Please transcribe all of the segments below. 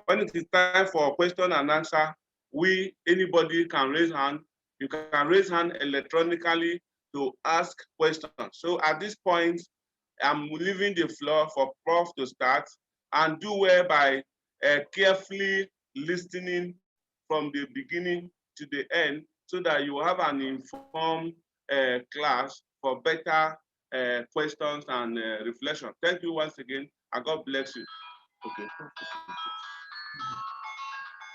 When it is time for question and answer, anybody can raise hand. You can raise hand electronically to ask questions. So at this point, I'm leaving the floor for Prof to start, and do well by carefully listening from the beginning to the end so that you have an informed class for better questions and reflection. Thank you once again, and God bless you. Okay.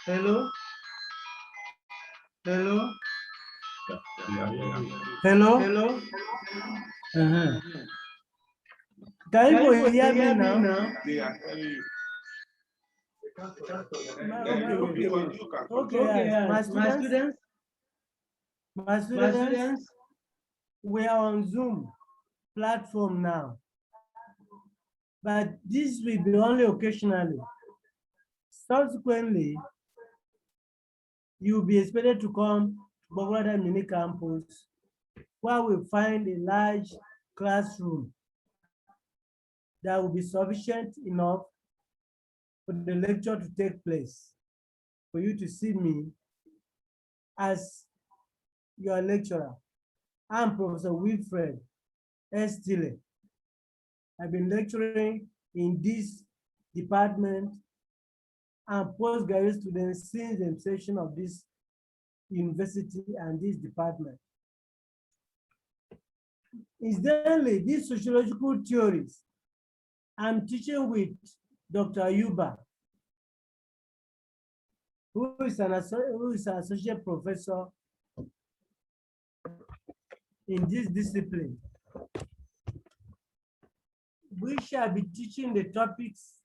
Hello? Hello? Hello? Hello? Can you hear me now? They are telling you. Okay, my students, we are on Zoom platform now, but this will be only occasionally. Subsequently, you'll be expected to come to Bogorada Mini Campus, where we find a large classroom that will be sufficient enough for the lecture to take place, for you to see me as your lecturer. I'm Professor Wilfred S. Tille. I've been lecturing in this department and postgraduate students since the inception of this university and this department. Incidentally, these sociological theories, I'm teaching with Dr. Yuba, who is an associate professor in this discipline. We shall be teaching the topics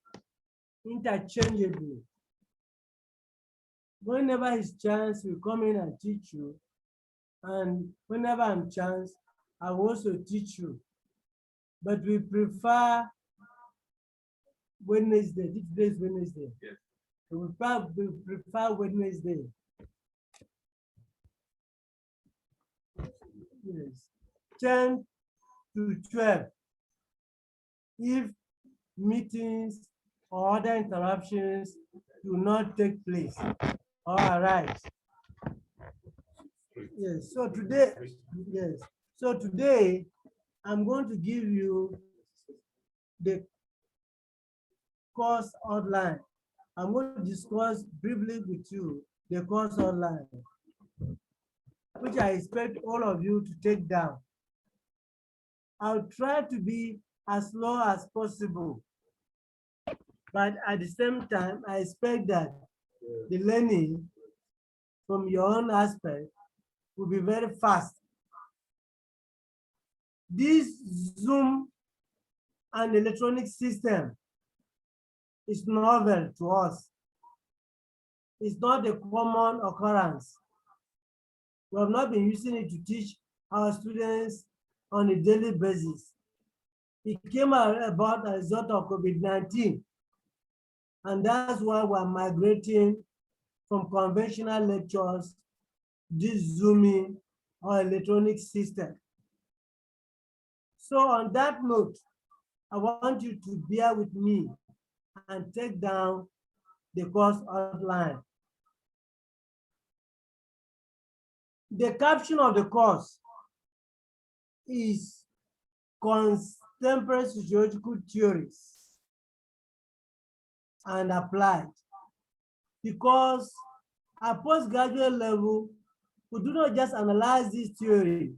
interchangeably. Whenever his chance, will come in and teach you, and whenever I'm chance, I will also teach you. But we prefer Wednesday. Today is Wednesday. Yes. We prefer Wednesday. Yes. 10 to 12. If meetings or other interruptions do not take place or arise. Yes. So today, I'm going to give you the course outline. I'm going to discuss briefly with you the course outline, which I expect all of you to take down. I'll try to be as slow as possible, but at the same time, I expect that the learning from your own aspect will be very fast. This Zoom and electronic system is novel to us. It's not a common occurrence. We have not been using it to teach our students on a daily basis. It came about as a result of COVID-19. And that's why we're migrating from conventional lectures, this Zooming or electronic system. So on that note, I want you to bear with me and take down the course outline. The caption of the course is Contemporary Sociological Theories and Applied, because at postgraduate level, we do not just analyze this theory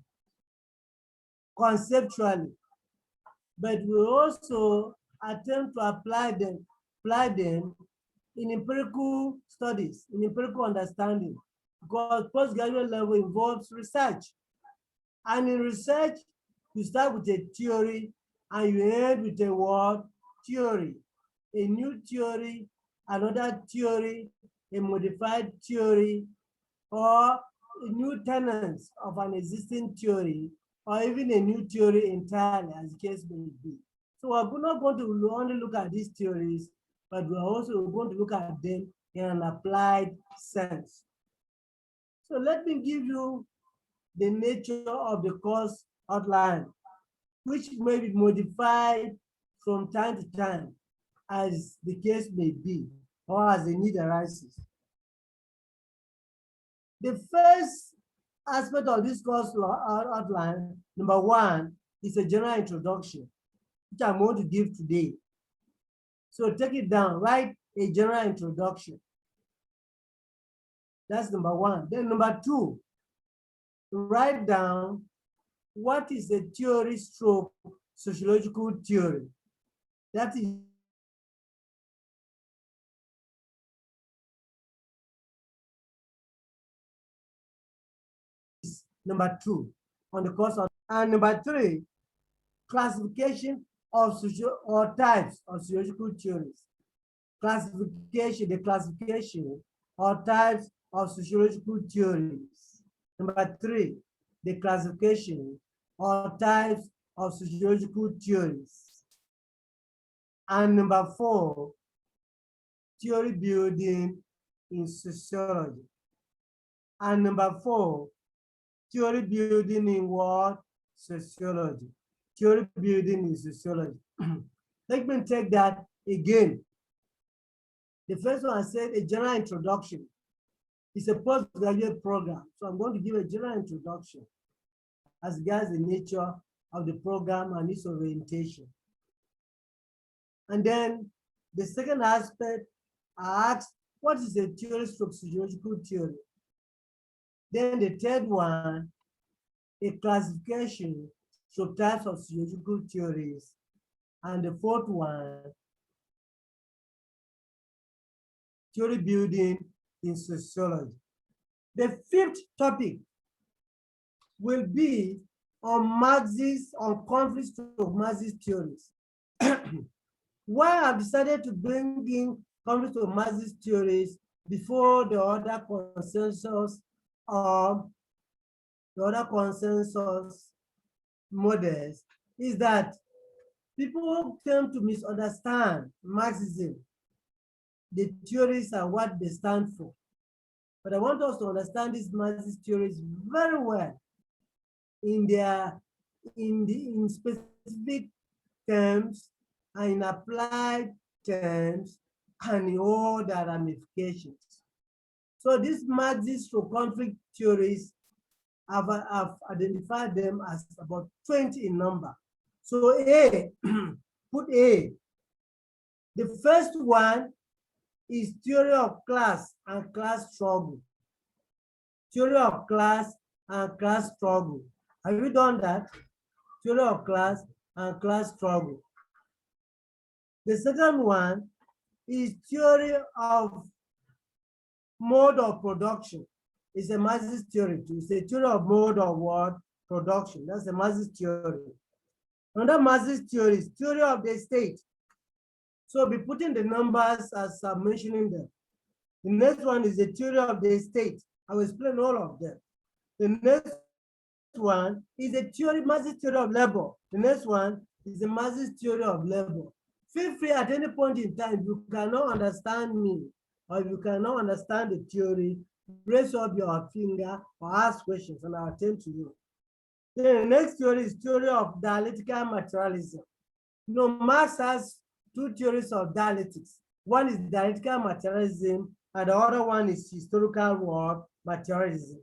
conceptually, but we also attempt to apply them in empirical studies, in empirical understanding, because postgraduate level involves research. And in research, you start with a theory and you end with a word theory, a new theory, another theory, a modified theory, or a new tenets of an existing theory, or even a new theory entirely, as the case may be. So we're not going to only look at these theories, but we're also going to look at them in an applied sense. So let me give you the nature of the course outline, which may be modified from time to time, as the case may be. or as the need arises. The first aspect of this course outline, number one, is a general introduction, which I'm going to give today. So take it down, write a general introduction. That's number one. Then number two, write down what is a theory stroke sociological theory. That is number two on the course of, and number three, classification of social or types of sociological theories. The classification or types of sociological theories. Number three, the classification or types of sociological theories. And number four, theory building in sociology. And number four, theory building in what? Sociology. Theory building in sociology. Let me take that again. The first one I said a general introduction. It's a postgraduate program. So I'm going to give a general introduction as regards the nature of the program and its orientation. And then the second aspect, I asked, what is a theory stroke sociological theory? Then the third one, a classification stroke types of sociological theories. And the fourth one, theory building in sociology. The fifth topic will be on Marxist, on conflict of Marxist theories. Why I've decided to bring in conflict of Marxist theories before the other consensus models is that people tend to misunderstand Marxism, the theories and what they stand for. But I want us to understand these Marxist theories very well in specific terms and in applied terms and in all their ramifications. So these Marxist conflict theories, I've identified them as about 20 in number. So A, put A. The first one is theory of class and class struggle. Theory of class and class struggle. Have you done that? Theory of class and class struggle. The second one is theory of mode of production. It's a Marxist theory too. It's a theory of mode of what? Production. That's a Marxist theory. Another Marxist theory is theory of the state. So I'll be putting the numbers as I'm mentioning them. The next one is the theory of the state. I will explain all of them. The next one is a theory, Marxist theory of labor. The next one is the Marxist theory of labor. Feel free at any point in time, if you cannot understand me, or if you cannot understand the theory, raise up your finger or ask questions and I'll attend to you. Then the next theory is theory of dialectical materialism. You know, Marx has two theories of dialectics. One is dialectical materialism and the other one is historical work materialism.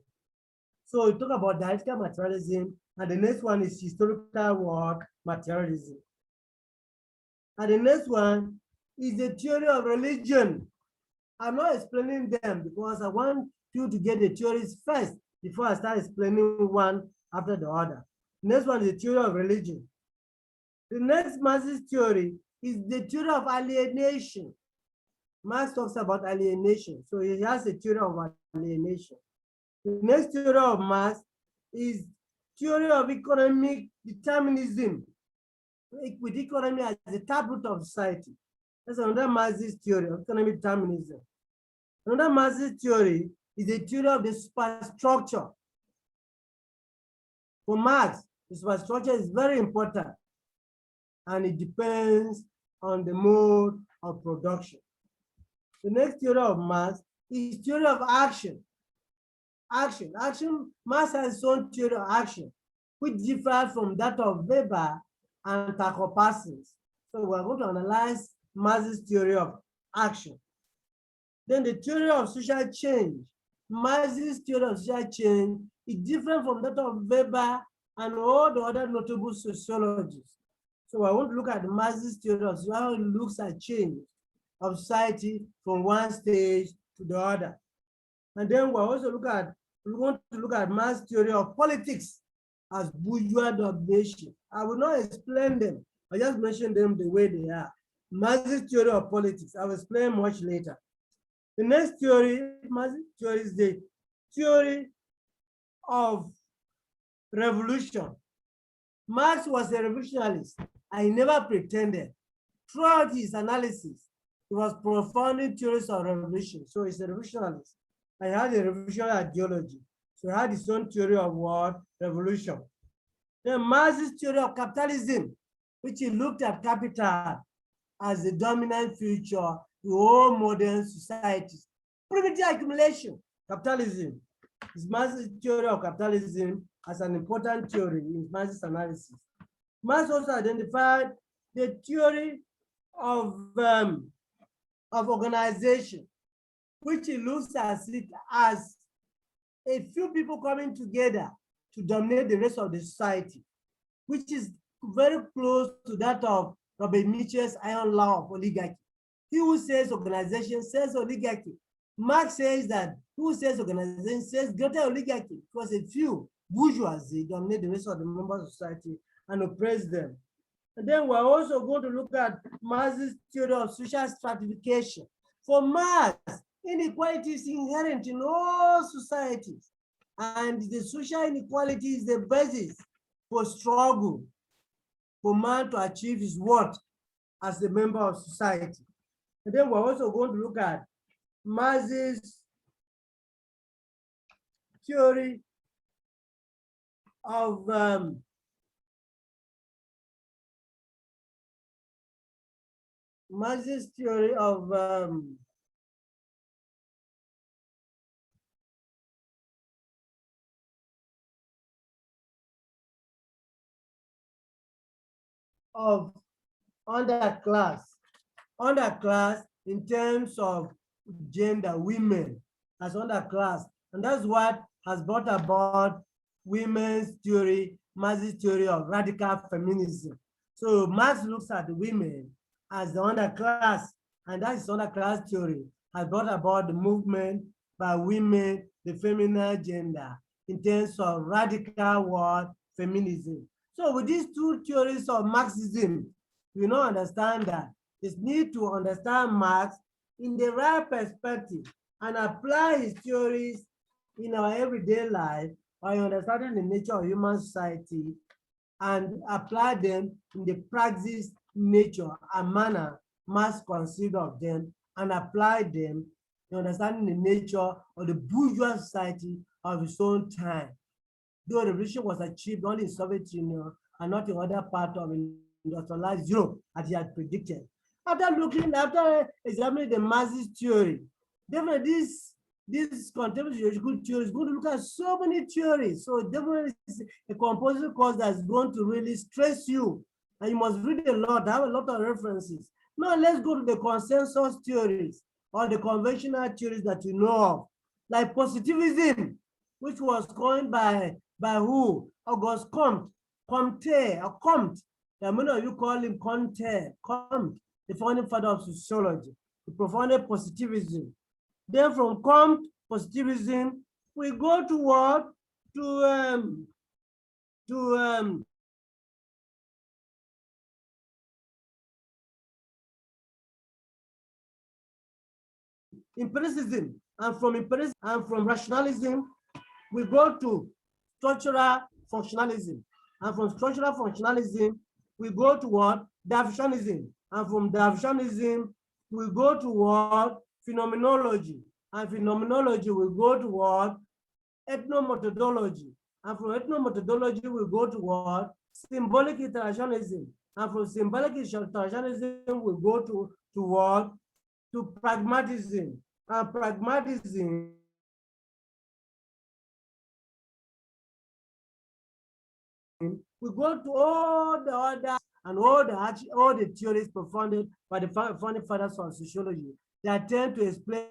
So we talk about dialectical materialism and the next one is historical work materialism. And the next one is the theory of religion. I'm not explaining them because I want you to get the theories first before I start explaining one after the other. The next one is the theory of religion. The next Marxist theory is the theory of alienation. Marx talks about alienation, so he has a theory of alienation. The next theory of Marx is theory of economic determinism, with economy as the taproot of society. That's another Marxist theory of economic determinism. Another Marxist theory is the theory of the superstructure. For Marx, the superstructure is very important and it depends on the mode of production. The next theory of Marx is theory of action. Marx has his own theory of action, which differs from that of Weber and Tucker Parsons. So we're going to analyze Marx's theory of action. Then the theory of social change. Marx's theory of social change is different from that of Weber and all the other notable sociologists. So I want to look at Marx's theory of how it looks at change of society from one stage to the other. And then we want to look at Marx's theory of politics as bourgeois domination. I will not explain them. I just mention them the way they are. Marx's theory of politics. I will explain much later. The next theory, Marx's theory, is the theory of revolution. Marx was a revolutionist. I never pretended. Throughout his analysis, he was profounding theories of revolution. So he's a revolutionist. I had a revolutionary ideology. So he had his own theory of what? Revolution. Then Marx's theory of capitalism, which he looked at capital as the dominant feature in all modern societies. Primitive accumulation, capitalism. Is Marx's theory of capitalism as an important theory in Marx's analysis. Marx also identified the theory of organization, which he looks at it as a few people coming together to dominate the rest of the society, which is very close to that of Robert Mitchell's iron law of oligarchy. He who says organization says oligarchy. Marx says that who says organization says greater oligarchy, because a few bourgeoisie dominate the rest of the members of society and oppress them. And then we're also going to look at Marx's theory of social stratification. For Marx, inequality is inherent in all societies, and the social inequality is the basis for struggle for man to achieve his worth as a member of society. And then we're also going to look at Marx's theory of Marx's theory of underclass. Underclass in terms of gender, women as underclass. And that's what has brought about women's theory, Marx's theory of radical feminism. So Marx looks at the women as the underclass, and that is underclass theory has brought about the movement by women, the feminine gender, in terms of radical word feminism. So with these two theories of Marxism, we now understand that it's need to understand Marx in the right perspective and apply his theories in our everyday life by understanding the nature of human society and apply them in the practice, nature, and manner Marx conceived of them, and apply them in understanding the nature of the bourgeois society of his own time. Though the revolution was achieved only in Soviet Union and not in other parts of industrialized Europe, as he had predicted. After examining the Marxist theory, definitely this contemporary sociological theory is going to look at so many theories. So definitely it's a composite course that's going to really stress you. And you must read a lot, have a lot of references. Now let's go to the consensus theories or the conventional theories that you know of, like positivism, which was coined by who? Auguste Comte. Many of you call him Comte, the founding father of sociology. He profounded positivism. Then from Comte, positivism, we go to what? Empiricism, and from rationalism, we go to structural functionalism, and from structural functionalism, we go to what? Darwinism, and from Darwinism, we go to what? Phenomenology, and phenomenology, we go to what? Ethnomethodology, and from ethnomethodology, we go to what? Symbolic interactionism, and from symbolic interactionism, we go to what? To pragmatism, and pragmatism we go to all the other and all the theories profounded by the founding fathers of sociology. They attempt to explain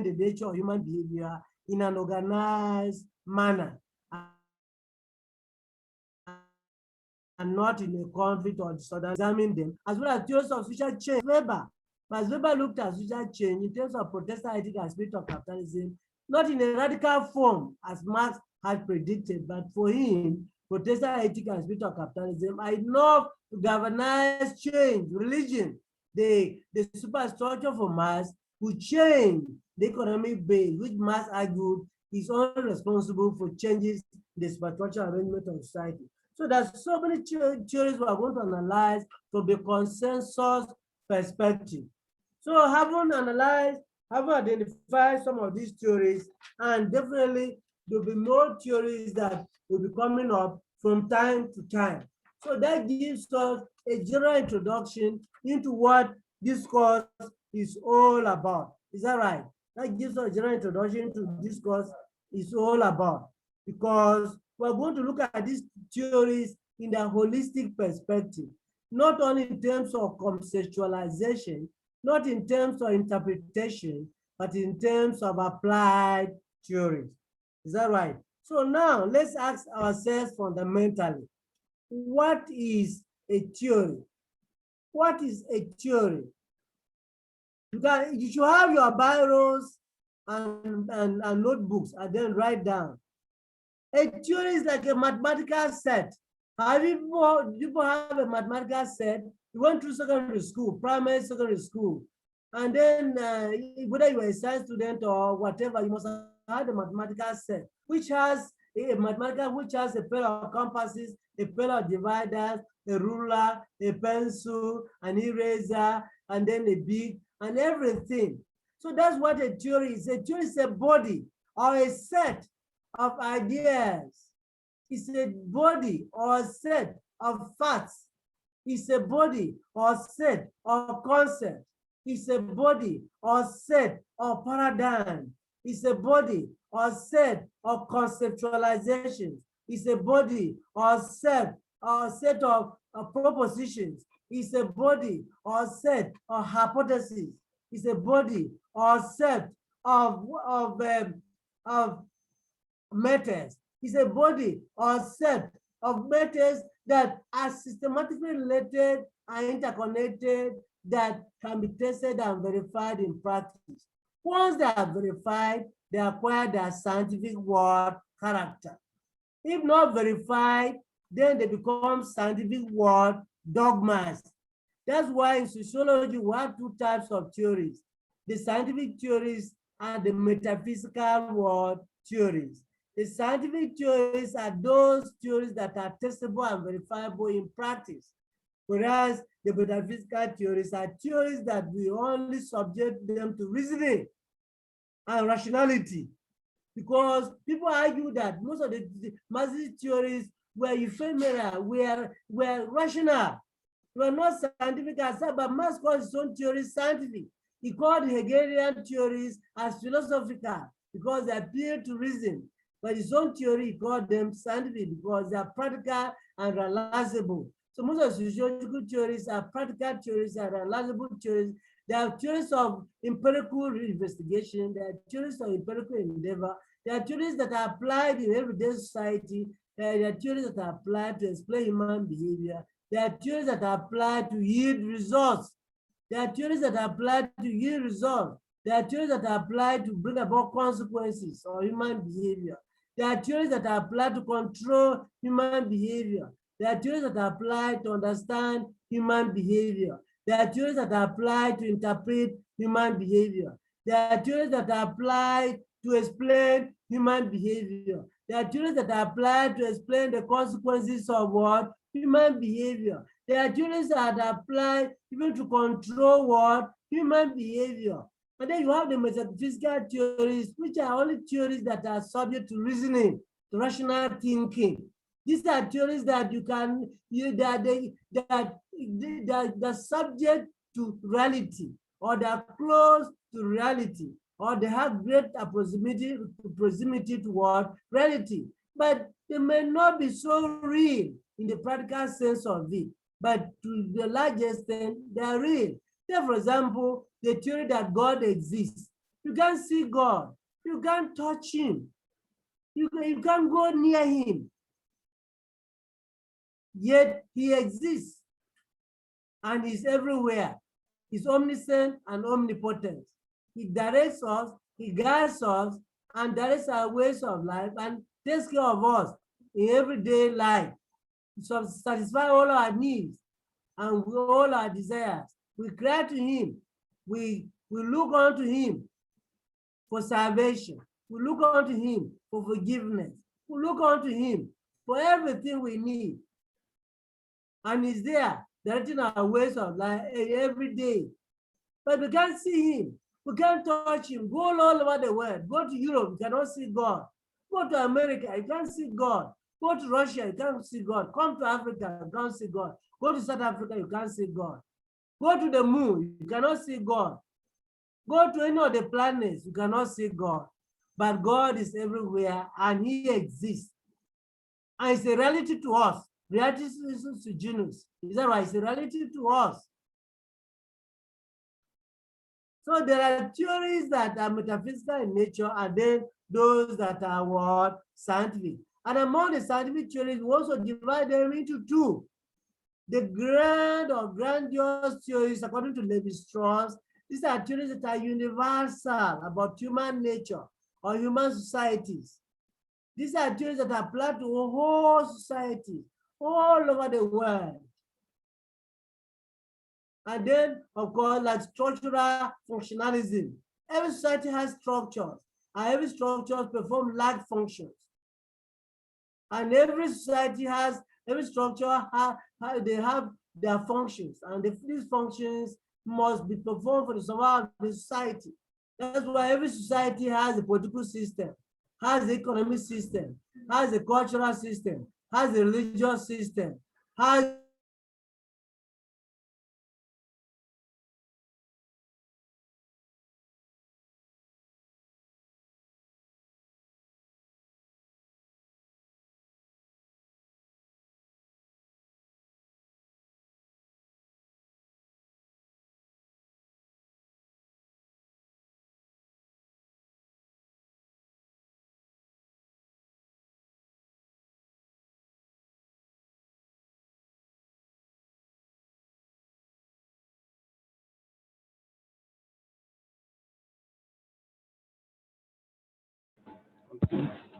the nature of human behavior in an organized manner and not in a conflict or disorder. Examine them, as well as theories of social change. Max Weber looked at social change in terms of Protestant ethics and spirit of capitalism, not in a radical form as Marx had predicted, but for him, Protestant ethics and spirit of capitalism are enough to galvanize change. Religion, the superstructure for Marx, would change the economic base, which Marx argued is only responsible for changes in the superstructure arrangement of society. So there's so many theories we are going to analyze from the consensus perspective. So having identified some of these theories, and definitely there'll be more theories that will be coming up from time to time. So that gives us a general introduction into what this course is all about. Is that right? That gives us a general introduction to this course is all about, because we're going to look at these theories in a holistic perspective, not only in terms of conceptualization, not in terms of interpretation, but in terms of applied theories. Is that right? So now let's ask ourselves fundamentally, what is a theory? What is a theory? You should have your biros and notebooks and then write down. A theory is like a mathematical set. People have a mathematical set? You went through secondary school, primary, secondary school, and then whether you are a science student or whatever, you must have a mathematical set, which has a pair of compasses, a pair of dividers, a ruler, a pencil, an eraser, and then a bead, and everything. So that's what a theory is. A theory is a body or a set of ideas. It's a body or a set of facts. It's a body or set of concepts. It's a body or set of paradigms. It's a body or set of conceptualizations. It's a body or set of propositions. It's a body or set of hypotheses. It's a body or set of methods. It's a body or set of methods that are systematically related and interconnected, that can be tested and verified in practice. Once they are verified, they acquire their scientific word character. If not verified, then they become scientific word dogmas. That's why in sociology, we have two types of theories: the scientific theories and the metaphysical world theories. The scientific theories are those theories that are testable and verifiable in practice, whereas the metaphysical theories are theories that we only subject them to reasoning and rationality, because people argue that most of the Marxist theories were ephemeral, were rational, were not scientific as such, but Marx called his own theories scientific. He called Hegelian theories as philosophical because they appeal to reason. But his own theory, he called them scientific because they are practical and realizable. So most of sociological theories are practical theories and realizable theories. There are theories of empirical investigation. There are theories of empirical endeavor. There are theories that are applied in everyday society. There are theories that are applied to explain human behavior. There are theories that are applied to yield results. There are theories that are applied to yield results. There are theories that are applied to bring about consequences of human behavior. There are theories that are applied to control human behavior. There are theories that are applied to understand human behavior. There are theories that are applied to interpret human behavior. There are theories that are applied to explain human behavior. There are theories that are applied to explain the consequences of what? Human behavior. There are theories that are applied even to control what? Human behavior. And then you have the metaphysical theories, which are only theories that are subject to reasoning, to rational thinking. These are theories that they're subject to reality, or they're close to reality, or they have great proximity toward reality. But they may not be so real in the practical sense of it, but to the largest extent, they are real. Say, for example, the theory that God exists. You can't see God. You can't touch him. You can't go near him. Yet he exists and he's everywhere. He's omniscient and omnipotent. He directs us, he guides us, and directs our ways of life and takes care of us in everyday life. To satisfy all our needs and all our desires. We cry to him. We look unto him for salvation. We look unto him for forgiveness. We look unto him for everything we need. And he's there directing our ways of life every day. But we can't see him. We can't touch him. Go all over the world. Go to Europe, you cannot see God. Go to America, you can't see God. Go to Russia, you can't see God. Come to Africa, you can't see God. Go to South Africa, you can't see God. Go to the moon, you cannot see God. Go to any of the planets, you cannot see God. But God is everywhere and he exists. And it's a reality to us. Reality is to Genus. Is that right? It's a reality to us. So there are theories that are metaphysical in nature and then those that are what? Scientific. And among the scientific theories, we also divide them into two. The grand or grandiose theories, according to Levi-Strauss, these are theories that are universal about human nature or human societies. These are theories that apply to a whole society all over the world. And then, of course, like structural functionalism. Every society has structures, and every structure performs like functions. And every society has, every structure, they have their functions, and these functions must be performed for the survival of the society. That's why every society has a political system, has the economic system, has a cultural system, has a religious system, has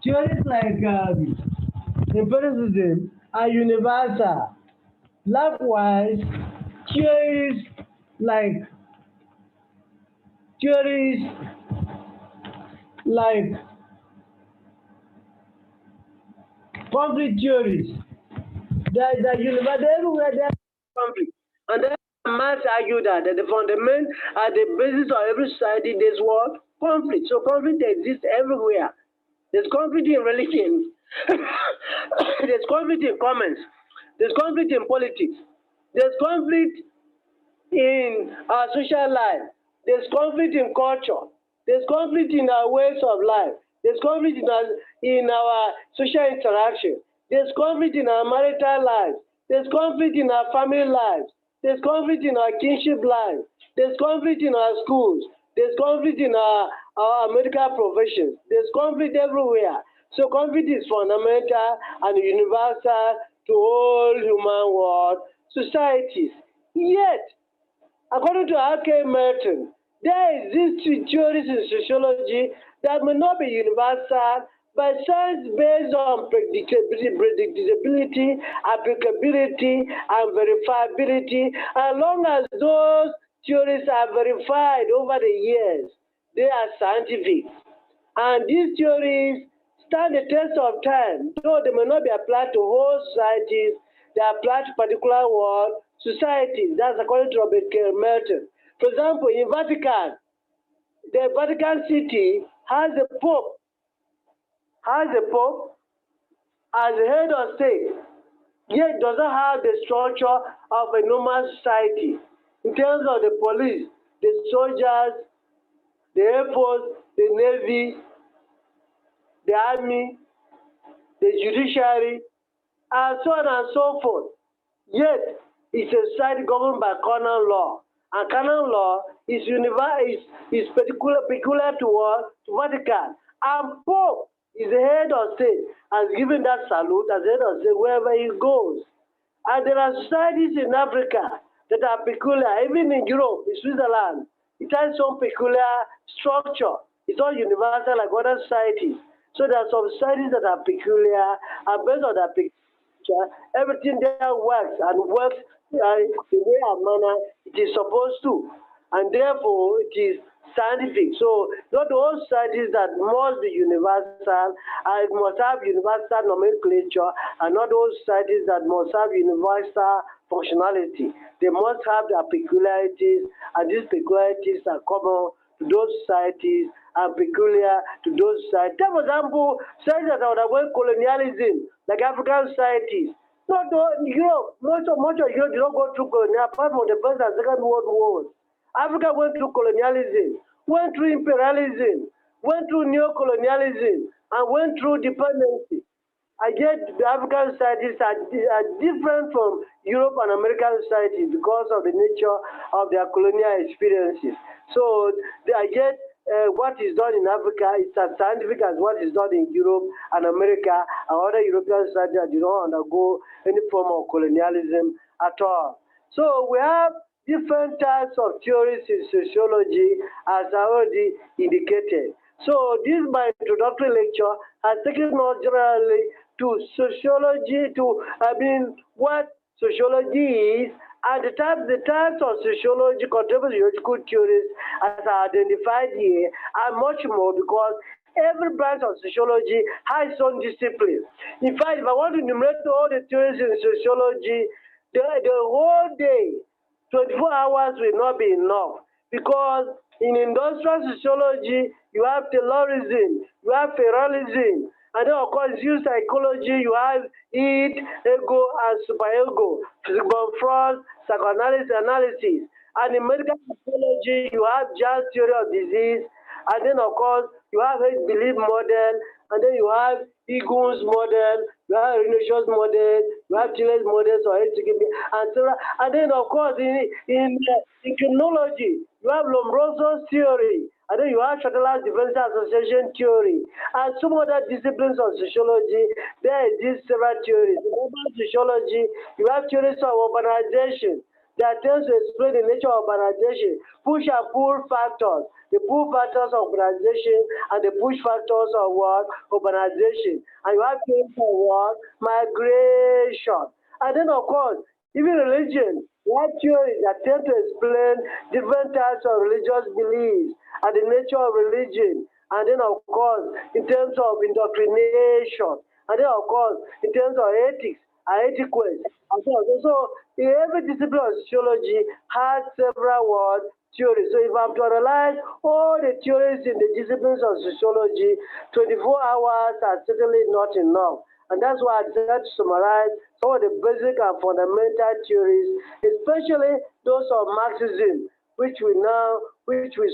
theories like empiricism are universal. Likewise, theories like theories like conflict theories, that universal everywhere there's conflict. And then Marx argue that the fundament at the basis of every society there's what? Conflict. So conflict exists everywhere. There's conflict in religion. There's conflict in commerce. There's conflict in politics. There's conflict in our social life. There's conflict in culture. There's conflict in our ways of life. There's conflict in our social interaction. There's conflict in our marital lives. There's conflict in our family lives. There's conflict in our kinship lives. There's conflict in our schools. There's conflict in our medical professions. There's conflict everywhere. So conflict is fundamental and universal to all human world societies. Yet, according to R.K. Merton, there exist theories in sociology that may not be universal, but science based on predictability, applicability, and verifiability. As long as those theories are verified over the years, they are scientific. And these theories stand the test of time, though they may not be applied to whole societies, they apply to particular world societies. That's according to Robert K. Merton. For example, in Vatican, the Vatican City has a pope as the head of state, yet does not have the structure of a normal society in terms of the police, the soldiers, the air force, the navy, the army, the judiciary, and so on and so forth. Yet, it's a society governed by common law. And canon law is peculiar to what? To Vatican. And Pope is the head of state, has given that salute as head of state wherever he goes. And there are societies in Africa that are peculiar, even in Europe, in Switzerland. It has some peculiar structure. It's not universal like other societies. So there are some societies that are peculiar, and based on that picture, everything there works and works the way and manner it is supposed to. And therefore, it is scientific. So not all societies that must be universal, and must have universal nomenclature, and not all societies that must have universal functionality. They must have their peculiarities, and these peculiarities are common to those societies and peculiar to those societies. For example, societies that underwent colonialism, like African societies. Not Europe, much of Europe did not go through colonialism, apart from the First and Second World Wars. Africa went through colonialism, went through imperialism, went through neo-colonialism, and went through dependency. And yet the African societies are different from Europe and American societies because of the nature of their colonial experiences. So yet what is done in Africa is as scientific as what is done in Europe and America and other European societies that do not undergo any form of colonialism at all. So we have different types of theories in sociology, as I already indicated. So this my introductory lecture has taken us generally to sociology, what sociology is, and the types of sociology, contemporary sociological theories as I identified here, are much more because every branch of sociology has its own discipline. In fact, if I want to enumerate all the theories in sociology, the whole day, 24 hours will not be enough, because in industrial sociology, you have Taylorism, you have Feralism, and then of course, in psychology, you have id, ego, and superego, Sigmund Freud, psychoanalysis. And in medical psychology, you have Jung's theory of disease, and then of course, you have hate belief model, and then you have Egan's model, you have Ignatius model, you have Chile's models or and then of course in criminology, you have Lombroso's theory, and then you have Chatelain's differential association theory, and some other disciplines of sociology. There exist several theories. In urban sociology, you have theories of urbanization that tends to explain the nature of urbanization, push and pull factors, the pull factors of urbanization and the push factors of what? Urbanization. And you have theories of what? Migration. And then of course, even religion, you have theories that tend to explain different types of religious beliefs and the nature of religion. And then of course, in terms of indoctrination, and then of course, in terms of ethics, etiquette. So in every discipline of sociology has several theories. So if I'm to analyze all the theories in the disciplines of sociology, 24 hours are certainly not enough. And that's why I decided to summarize some of the basic and fundamental theories, especially those of Marxism, which we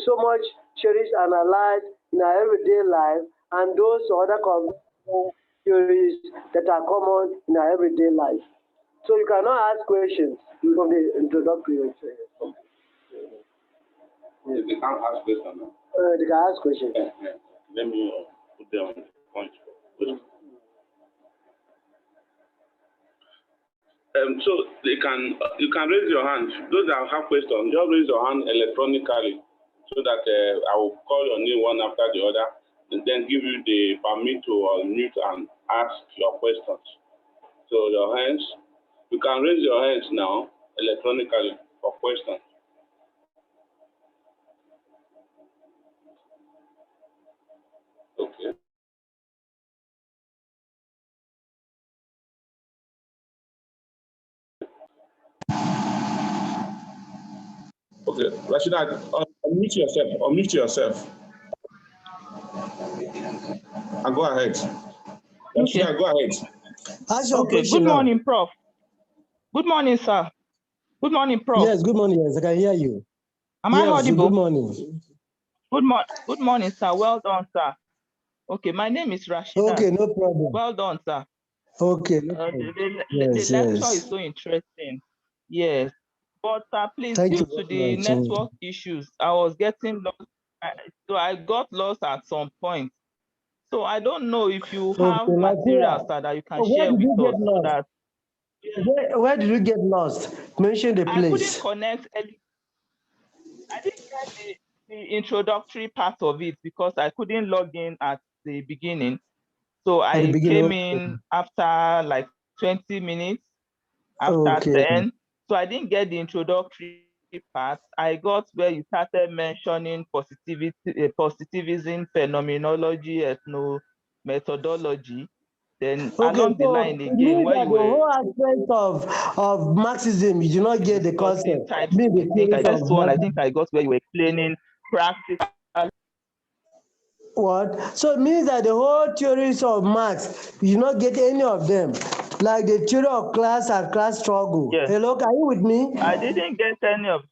so much cherish and analyze in our everyday life, and those other conventional theories that are common in our everyday life. So you cannot ask questions from the introductory lecture. They can't ask questions. They can ask questions. Let me put them on the point. So you can raise your hand. Those that have questions, just raise your hand electronically, so that I will call your name one after the other, and then give you the permit to unmute and ask your questions. So your hands, you can raise your hands now electronically for questions. Okay. Okay, Rashida, unmute yourself. And go ahead. Rashida, okay. Go ahead. Okay, good morning, Prof. Good morning, sir. Good morning, Prof. Yes, good morning. Yes, I can hear you. Am I audible? Good morning. Good morning, sir. Well done, sir. Okay, my name is Rashida. Okay, no problem. Well done, sir. Okay. No problem. The lecture is so interesting. Yes. But please, Thank due you to very the much. network issues, I was getting lost. So I got lost at some point. So I don't know if you have Okay, like materials where? that you can Where share did with you get us so lost? that Where did you get lost? Mention the I couldn't place. connect. I didn't get the introductory part of it because I couldn't log in at the beginning. So At the I beginning. came in after like 20 minutes, after Okay. 10. So I didn't get the introductory part. I got where you started mentioning positivism, phenomenology, ethno-methodology. Then Okay, along the so line it again, means where that you the were whole aspect of Marxism, you do not get the discussing concept. types, Mean the I think I theories of first one, I think I got where you were explaining practical. what? So it means that the whole theories of Marx, you do not get any of them. Like the theory of class and class struggle. Yes, Hello, are you with me? I didn't get any of.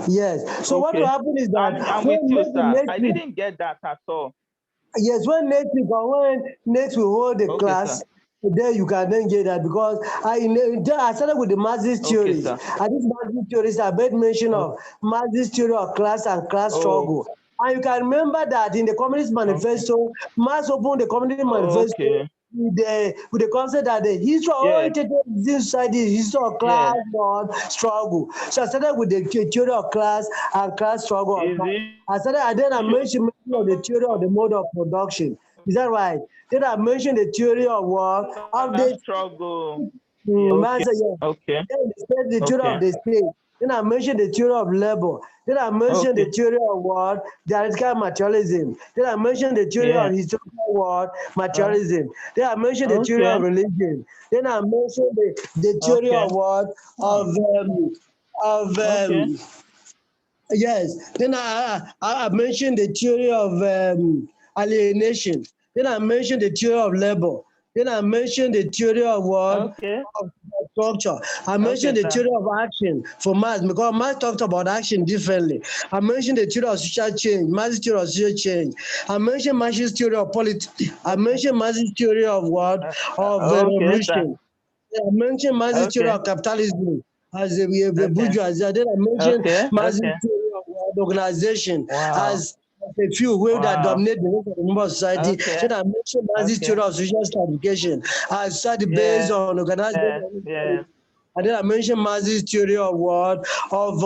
Yes. So what will Okay, happen is that I'm with when you, maybe sir. next I week, didn't get that at all. yes, when next week or when next we hold the Okay, sir. class, there you can then get that because I started with the Marxist Okay, theories. sir. And these Marxist theories I made mention of Marxist theory of class and class Oh, struggle. And you can remember that in the Communist okay. Manifesto, Marx opened the Communist Manifesto Okay. with the concept that the history of Yeah. oriented society is history of Yeah. class or struggle. So I started with the theory of class and class struggle. Is it I started, and then I mentioned the theory of the mode of production. Is that right? Then I mentioned the theory of what? Of that the struggle? Yeah. Okay. master, yeah. Okay. Then I said the theory Okay. of the state. Then I mentioned the theory of labor. Then I mentioned the Okay. theory of what? Dialectical materialism. Then I mentioned the theory Yeah. of historical what? Materialism. Then I mentioned the theory Okay. of religion. Then I mentioned the theory Okay. of what? Of Okay. yes. Then I mentioned the theory of alienation. Then I mentioned the theory of labor. Then I mentioned the theory of what? Okay. Of structure. I Okay, mentioned the sir. theory of action for Marx because Marx talked about action differently. I mentioned the theory of social change, Marx's theory of social change. I mentioned Marx's theory of politics. I mentioned Marx's theory of what? Of Okay, sir. revolution. I mentioned Marx's theory Okay. of capitalism as a Okay. bourgeoisie. Then I mentioned Okay. Marx's Okay. theory of organization Wow. as a few ways that Wow. dominate the rest of the member of society. Okay. Then I mentioned Marx's Okay. theory of social stratification as study based Yeah. on Yeah. Yeah. organization. And then I mentioned Marx's theory of what? Of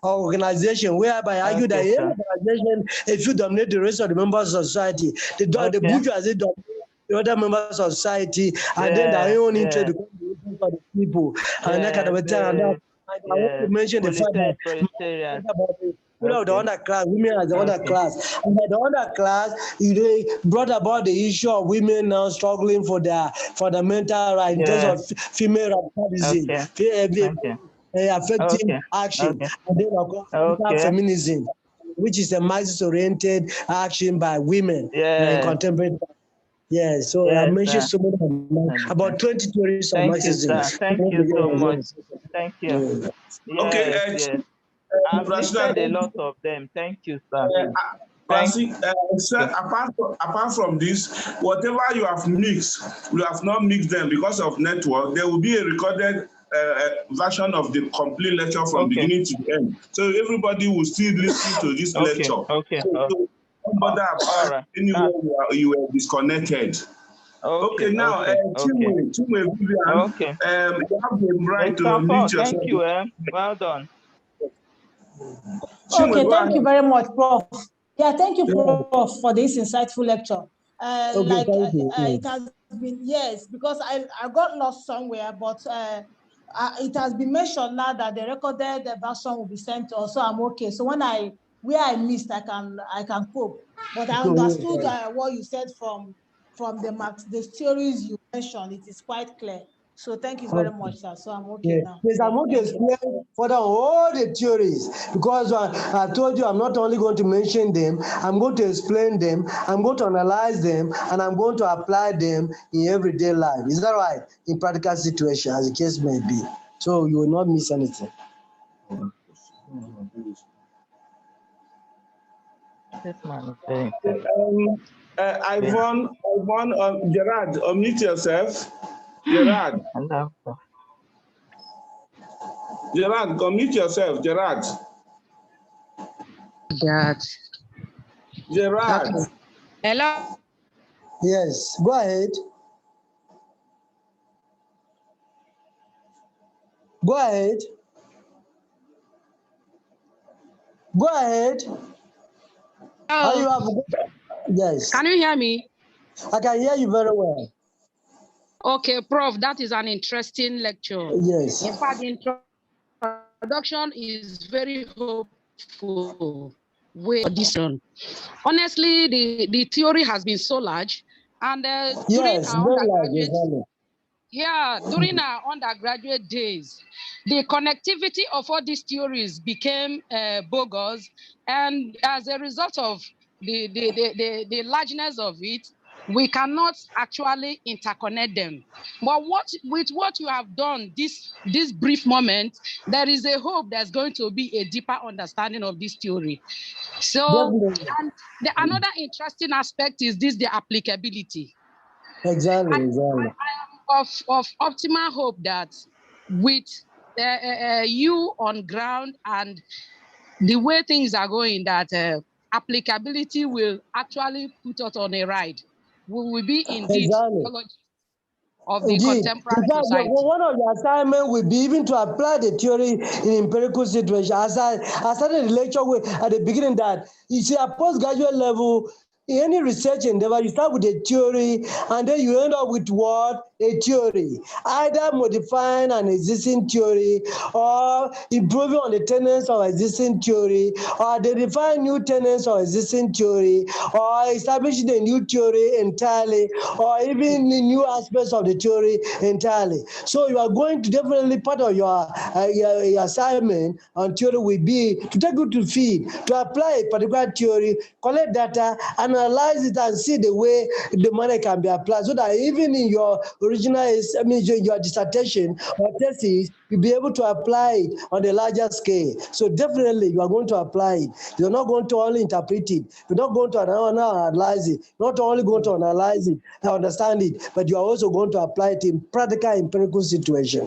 organization, whereby I argue that Okay, every sir. organization, if you dominate the rest of the members of society, the Okay. bourgeoisie dominate the other members of society, and then Yeah. their own interest Yeah. becomes the interest of the people. And that kind Yeah. of a thing. And I want Yeah. to mention the fact that Proletariat. about the of the Okay. underclass, women as the Okay. underclass. And by the underclass, they brought about the issue of women now struggling for their fundamental right in terms Yeah. of female radicalism, Okay. Okay. affecting Okay. action, Okay. and then of course Okay. feminism, which is a Marxist-oriented action by women in Yeah. contemporary time. Yes, so I Yes, mentioned sir. so many about 20 theories of Thank you, Marxism. sir. Thank you so much. Thank you. Okay, Yes, yes. I've President, listed a lot of them. Thank you, sir. Thank Francis, sir, you. apart from this, whatever you have mixed, you have not mixed them because of network. There will be a recorded version of the complete lecture from Okay. beginning to the end. So everybody will still listen to this Okay. lecture. Okay. So don't bother All about right. anywhere you were disconnected. Okay. Okay, now, Okay. Okay. Chinwe Vivian, Okay. you have the right to Mr. Paul, unmute thank yourself. you. Well done. Chinwe, Okay, go thank you ahead. very much, Prof. Yeah, thank you, Yeah. Prof, for this insightful lecture. Okay, thank you. It has been, yes, because I got lost somewhere, but it has been mentioned now that the recorded version will be sent to us, so I'm okay. So where I missed, I can cope. But I understood what you said from the theories you mentioned. It is quite clear. So thank you very much, sir. So I'm okay now. Yes, I'm going to explain further all the theories because I told you I'm not only going to mention them, I'm going to explain them, I'm going to analyze them, and I'm going to apply them in everyday life. Is that right? In practical situations, as the case may be. So you will not miss anything. This man is very important. Yvonne, Gerard, unmute yourself. Gerard. Gerard, commit yourself, Gerard. Gerard. Okay. Hello. Yes, go ahead. Go ahead. Go ahead. How you have? Yes. Can you hear me? I can hear you very well. Okay, Prof, that is an interesting lecture. Yes. In fact, the introduction is very hopeful with this one. Honestly, the theory has been so large, and during Yes, our very large, undergraduate, exactly. yeah, during our undergraduate days, the connectivity of all these theories became bogus, and as a result of the largeness of it, we cannot actually interconnect them. But with what you have done this brief moment, there is a hope there's going to be a deeper understanding of this theory. So, Definitely. and another interesting aspect is the applicability. Exactly, exactly. I am of optimal hope that with you on ground and the way things are going, that applicability will actually put us on a ride. We will be indeed Exactly. of the Indeed. contemporary In fact, society. one of the assignments will be even to apply the theory in empirical situations. As I started the lecture with at the beginning that you see at postgraduate level, in any research endeavor, you start with a theory and then you end up with what? A theory. Either modifying an existing theory or improving on the tenets of existing theory or identifying new tenets of existing theory or establishing a new theory entirely or even new aspects of the theory entirely. So you are going to definitely part of your assignment on theory will be to take you to field, to apply a particular theory, collect data, analyze it and see the way the money can be applied so that even in your original, your dissertation or thesis, you'll be able to apply it on a larger scale. So definitely you are going to apply it. You're not going to only interpret it. You're not going to analyze it. Not only going to analyze it and understand it, but you are also going to apply it in practical empirical situation.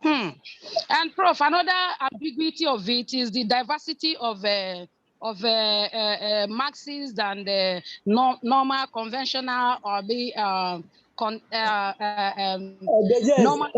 And Prof, another ambiguity of it is the diversity of Marxist and normal, conventional, or the Yes, normal.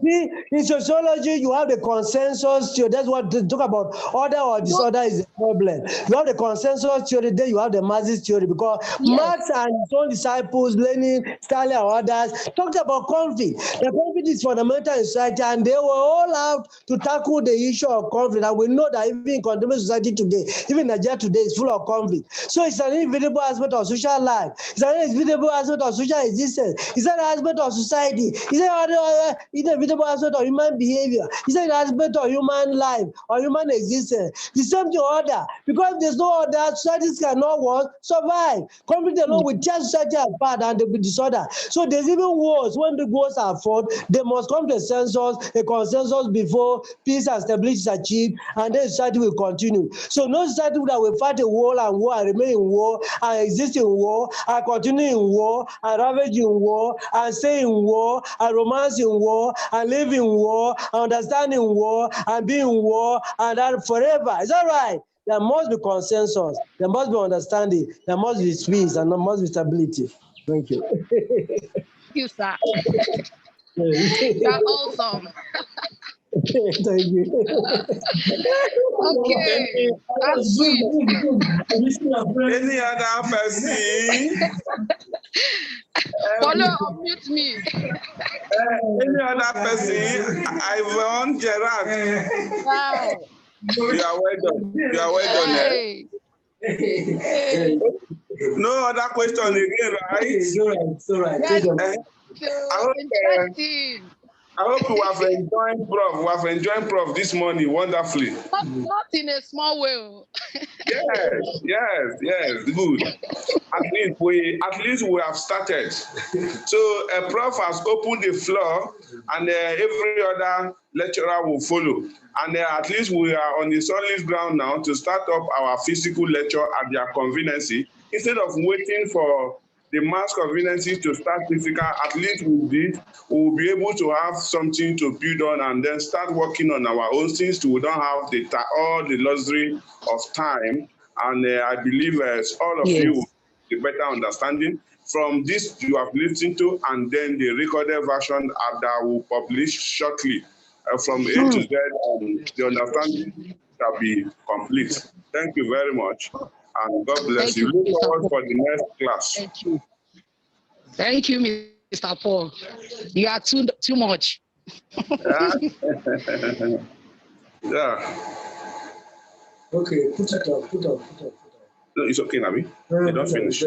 see, in sociology, you have the consensus theory. That's what they talk about. Order or disorder is a problem. You have the consensus theory, then you have the Marxist theory, because Marx and his own disciples, Lenin, Stalin, and others, talked about conflict. The conflict is fundamental in society, and they were all out to tackle the issue of conflict. And we know that even in contemporary society today, even Nigeria today, is full of conflict. So it's an inevitable aspect of social life. It's an inevitable aspect of social existence. It's an aspect of society. It's an inevitable aspect of human behavior. It's an aspect of human life or human existence. The same to order. Because there's no order, societies cannot survive. Conflict alone will tear society apart and there will be disorder. So there's even wars. When the wars are fought, they must come to a consensus before peace and stability is achieved, and then society will continue. So no society that will fight a war and remain in war and exist in war and continue in war and ravage in war and stay in war and romance in war and live in war and understand in war and be in war and that forever. Is that right? There must be consensus. There must be understanding. There must be peace and there must be stability. Thank you. Thank you, sir. You're awesome. Thank you. Okay, that's sweet. Any other person? Follow, unmute me. Any other person? I want Gerard. Wow. You are well done. You are well done. Hey. Hey. No other question again, right? It's all right. It's all right. So interesting. I hope you have enjoyed Prof. We have enjoyed Prof this morning wonderfully. Not in a small way. Yes, good. At least we have started. So Prof has opened the floor, and every other lecturer will follow. And at least we are on the solid ground now to start up our physical lecture at their convenience, instead of waiting for the mass conveniences to start physical, at least with this, we'll be able to have something to build on and then start working on our own things. We don't have all the luxury of time. And I believe all of you, the better understanding from this you have listened to, and then the recorded version that will publish shortly from A to Z, the understanding shall be complete. Thank you very much, and God bless you. Look forward for the next class. Thank you. Thank you, Mr. Paul. You are too much. Yeah. Okay, put it up. No, it's okay, Nabi. You don't finish.